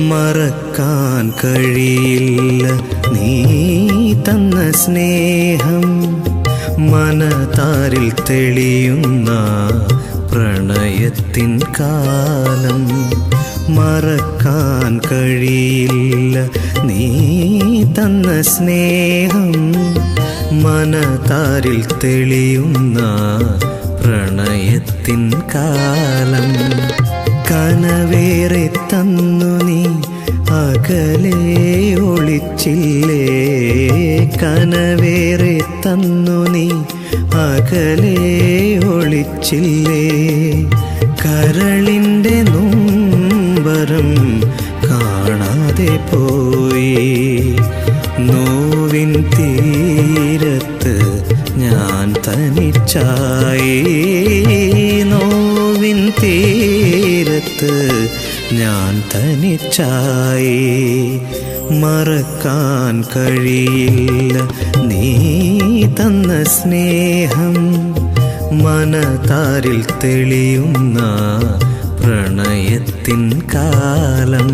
മറക്കാൻ കഴിയില്ല നീ തന്ന സ്നേഹം. മനതാരിൽ തെളിയുന്ന പ്രണയത്തിൻ കാലം. മറക്കാൻ കഴിയില്ല നീ തന്ന സ്നേഹം. മനതാരിൽ തെളിയുന്ന പ്രണയത്തിൻ കാലം. കനവേറെ തന്നു നീ അകലെ ഒളിച്ചില്ലേ. കനവേറെ തന്നു നീ അകലെ ഒളിച്ചില്ലേ. കരളിൻ്റെ നൊമ്പരം കാണാതെ പോയി. നോവിൻ തീരത്ത് ഞാൻ തനിച്ചായി. നോവിൻ തീരത്ത് ഞാൻ തനിച്ചായി. മറക്കാൻ കഴിയില്ല നീ തന്ന സ്നേഹം. മനതാരിൽ തെളിയുന്ന പ്രണയത്തിൻ കാലം.